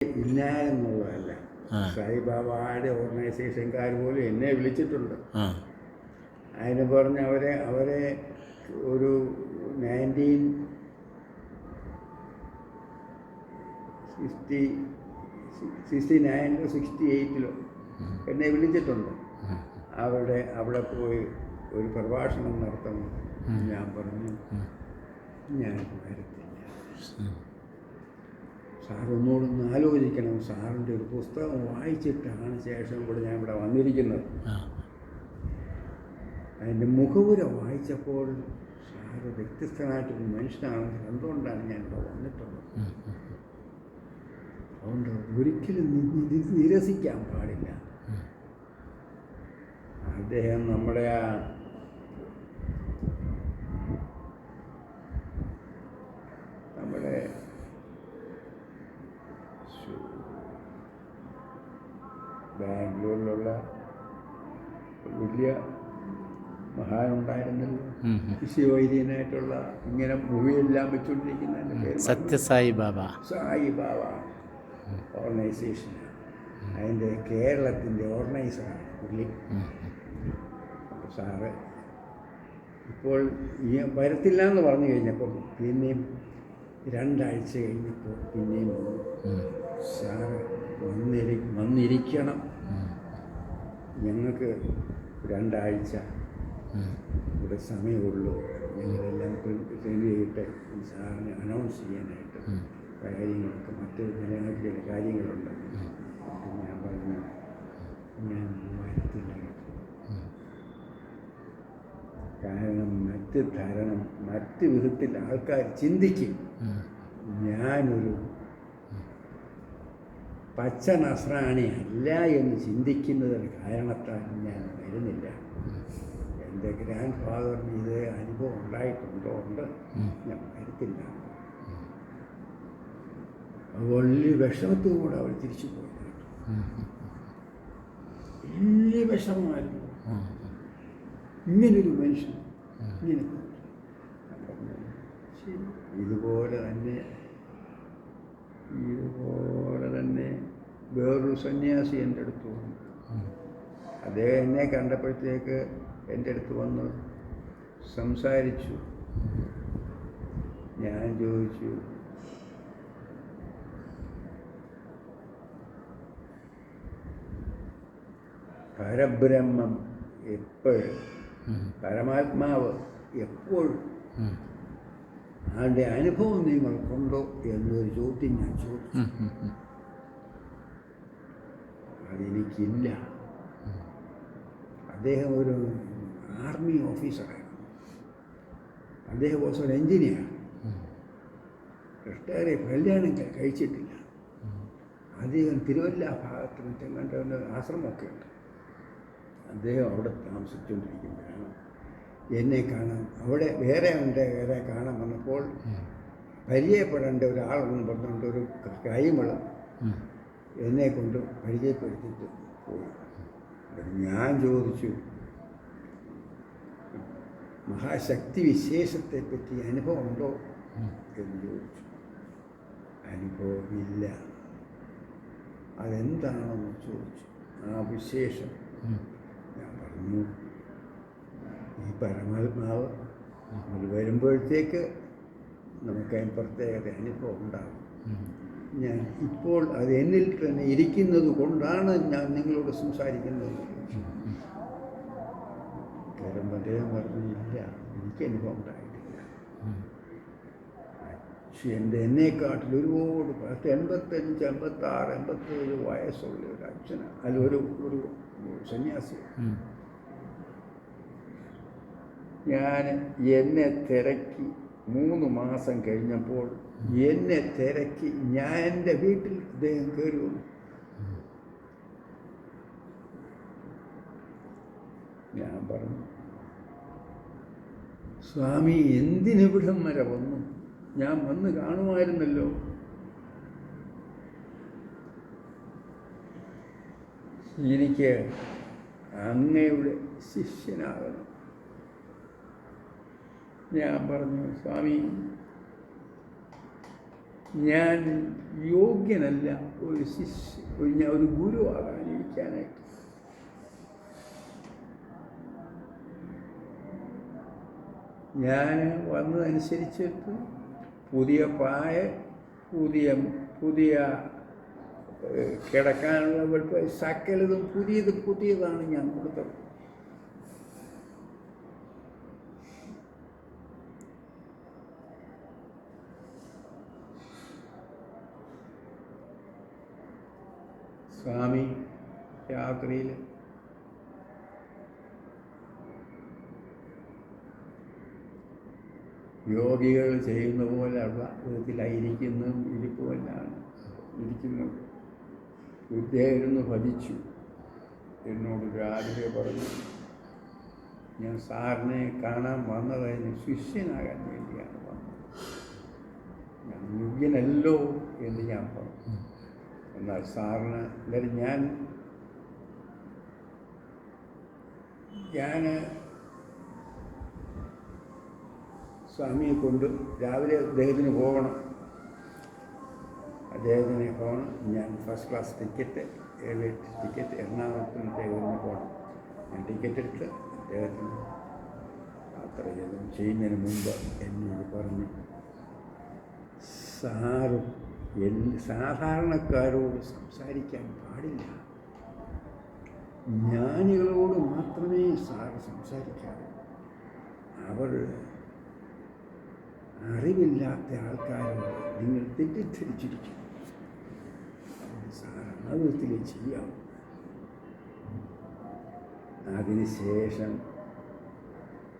ഇന്നാലെന്നുള്ളതല്ല, സായിബാബയുടെ ഓർഗനൈസേഷൻകാർ പോലും എന്നെ വിളിച്ചിട്ടുണ്ട്. അതിന് പറഞ്ഞ് അവരെ ഒരു 1969 68 എന്നെ വിളിച്ചിട്ടുണ്ട്. അവിടെ പോയി ഒരു പ്രഭാഷണം നടത്തണം. ഞാൻ പറഞ്ഞു ഞാൻ വരത്തില്ല, സാർ ഒന്നുകൂടൊന്ന് ആലോചിക്കണം. സാറിൻ്റെ ഒരു പുസ്തകം വായിച്ചിട്ടാണ് ശേഷം കൂടെ ഞാൻ ഇവിടെ വന്നിരിക്കുന്നത്. അതിൻ്റെ മുഖവുര വായിച്ചപ്പോൾ സാറ് വ്യത്യസ്തനായിട്ടൊരു മനുഷ്യനാണെന്ന് കണ്ടുകൊണ്ടാണ് ഞാൻ ഇവിടെ വന്നിട്ടുള്ളത്. അതുകൊണ്ട് ഒരിക്കലും നിരസിക്കാൻ പാടില്ല. അദ്ദേഹം നമ്മുടെ ബാംഗ്ലൂരിലുള്ള വലിയ മഹാനുണ്ടായിരുന്നല്ലോ, ശിവവൈദ്യനായിട്ടുള്ള, ഇങ്ങനെ മൂവിയെല്ലാം വെച്ചുകൊണ്ടിരിക്കുന്നതിൻ്റെ പേര് സത്യസായിബാബ ഓർഗനൈസേഷൻ. അതിൻ്റെ കേരളത്തിൻ്റെ ഓർഗനൈസറാണ് പുള്ളി. അപ്പോൾ സാറ് ഇപ്പോൾ വരത്തില്ല എന്ന് പറഞ്ഞു കഴിഞ്ഞപ്പോൾ പിന്നെയും 2 ആഴ്ച കഴിഞ്ഞപ്പോൾ പിന്നെയും സാറ് വന്നിരിക്കണം, ഞങ്ങൾക്ക് 2 ആഴ്ച ഇവിടെ സമയമുള്ളൂ, ഞങ്ങളെല്ലാം ചെയ്തിട്ട് സാറിന് അനൗൺസ് ചെയ്യാനായിട്ട് കാര്യങ്ങളൊക്കെ മറ്റ് ജനങ്ങൾക്ക് ചില കാര്യങ്ങളുണ്ട്. ഞാൻ പറഞ്ഞു ഞാൻ വരത്തില്ല, കാരണം മറ്റ് വിധത്തിൽ ആൾക്കാർ ചിന്തിക്കും ഞാനൊരു പച്ച നസ്രാണി അല്ല എന്ന് ചിന്തിക്കുന്നതിന് കാരണത്താൽ ഞാൻ വരുന്നില്ല. എൻ്റെ ഗ്രാൻഡ് ഫാദറിന് ഇത് അനുഭവം ഉണ്ടായിട്ടുണ്ടോ? ഉണ്ട്, ഞാൻ വരത്തില്ല. വലിയ വിഷമത്തോടെ അവൾ തിരിച്ചു പോയി. വലിയ വിഷമമായിരുന്നു. ഇങ്ങനൊരു മനുഷ്യൻ ഇങ്ങനെ. ഇതുപോലെ തന്നെ വേറൊരു സന്യാസി എൻ്റെ അടുത്ത് വന്നു. അദ്ദേഹം എന്നെ കണ്ടപ്പോഴത്തേക്ക് എൻ്റെ അടുത്ത് വന്ന് സംസാരിച്ചു. ഞാൻ ചോദിച്ചു, പരബ്രഹ്മം എപ്പോഴും, പരമാത്മാവ് എപ്പോഴും അതിൻ്റെ അനുഭവം നിങ്ങൾക്കുണ്ടോ എന്നൊരു ചോദ്യം ഞാൻ ചോദിച്ചു. അതെനിക്കില്ല. അദ്ദേഹം ഒരു ആർമി ഓഫീസറായിരുന്നു. അദ്ദേഹം ഓൾസോ ഒരു എൻജിനീയർ. റിട്ടയർ കല്യാണം കഴിച്ചിട്ടില്ല. അദ്ദേഹം തിരുവല്ല ഭാഗത്ത് മറ്റെങ്ങാണ്ട് ആശ്രമമൊക്കെ ഉണ്ട്. അദ്ദേഹം അവിടെ താമസിച്ചുകൊണ്ടിരിക്കുമ്പോഴാണ് എന്നെ കാണാൻ അവിടെ വേറെ കാണാൻ വന്നപ്പോൾ പരിചയപ്പെടേണ്ട ഒരാളെന്ന് പറഞ്ഞുകൊണ്ട് ഒരു കൈമള് എന്നെ കൊണ്ട് പരിചയപ്പെടുത്തിയിട്ട് പോയി. ഞാൻ ചോദിച്ചു, മഹാശക്തി വിശേഷത്തെപ്പറ്റി അനുഭവം ഉണ്ടോ എന്ന് ചോദിച്ചു. അനുഭവമില്ല. അതെന്താണെന്ന് ചോദിച്ചു. ആ വിശേഷം ഞാൻ പറഞ്ഞു, ഈ പരമാത്മാവ് നമ്മൾ വരുമ്പോഴത്തേക്ക് നമുക്ക് അതിന് പ്രത്യേകത അനുഭവം ഉണ്ടാകും. ഞാൻ ഇപ്പോൾ അത് എന്നിൽ തന്നെ ഇരിക്കുന്നത് കൊണ്ടാണ് ഞാൻ നിങ്ങളോട് സംസാരിക്കുന്നത്. അദ്ദേഹം പറഞ്ഞു, ഇല്ല, എനിക്ക് അനുഭവം ഉണ്ടായിട്ടില്ല. പക്ഷെ എന്നെക്കാട്ടിൽ ഒരുപാട് 85, 86, 87 വയസ്സുള്ള ഒരു അച്ഛനാണ്, അല്ല ഒരു സന്യാസി. എന്നെ തിരക്കി 3 മാസം കഴിഞ്ഞപ്പോൾ എന്നെ തിരക്കി ഞാൻ എൻ്റെ വീട്ടിൽ അദ്ദേഹം കയറി വന്നു. ഞാൻ പറഞ്ഞു, സ്വാമി എന്തിനിവിടം വരെ വന്നു? ഞാൻ വന്ന് കാണുമായിരുന്നല്ലോ. എനിക്ക് അങ്ങയുടെ ശിഷ്യനാകണം. ഞാൻ പറഞ്ഞു, സ്വാമി ഞാൻ യോഗ്യനല്ല ഒരു ഗുരുവാകാനിരിക്കാനായിട്ട്. ഞാൻ വന്നതനുസരിച്ചിട്ട് പുതിയ പായ, പുതിയ കിടക്കാനുള്ള സകലതും പുതിയതാണ് ഞാൻ കൊടുത്തത്. സ്വാമി രാത്രിയിൽ യോഗികൾ ചെയ്യുന്ന പോലെയുള്ള വിധത്തിലായിരിക്കുന്നതും ഇരിപ്പുമെല്ലാം ഇരിക്കുന്നത്. ബുദ്ധേരുന്ന് ഭജിച്ചു. എന്നോട് രാവിലെ പറഞ്ഞു, ഞാൻ സാറിനെ കാണാൻ വന്നതായിരുന്നു, ശിഷ്യനാകാൻ വേണ്ടിയാണ് വന്നത്. ഞാൻ യോഗ്യനല്ലോ എന്ന് ഞാൻ പറഞ്ഞു. എന്നാൽ സാറിന് എന്തായാലും ഞാൻ സ്വാമിയെ കൊണ്ട് രാവിലെ അദ്ദേഹത്തിന് പോകണം. ഞാൻ first class ticket, airways ticket, എറണാകുളത്തിന് അദ്ദേഹത്തിന് പോകണം. ഞാൻ ടിക്കറ്റ് എടുത്ത് അദ്ദേഹത്തിന് യാത്ര ചെയ്യുന്നതിന് മുമ്പ് എന്നോട് പറഞ്ഞു, സാറും സാധാരണക്കാരോട് സംസാരിക്കാൻ പാടില്ല, ജ്ഞാനികളോട് മാത്രമേ സാറ് സംസാരിക്കാവൂ. അവർ അറിവില്ലാത്ത ആൾക്കാരോട് നിങ്ങൾ തെറ്റിദ്ധരിച്ചിരിക്കും. സാർ ആ വിധത്തിലേ ചെയ്യാം. അതിനുശേഷം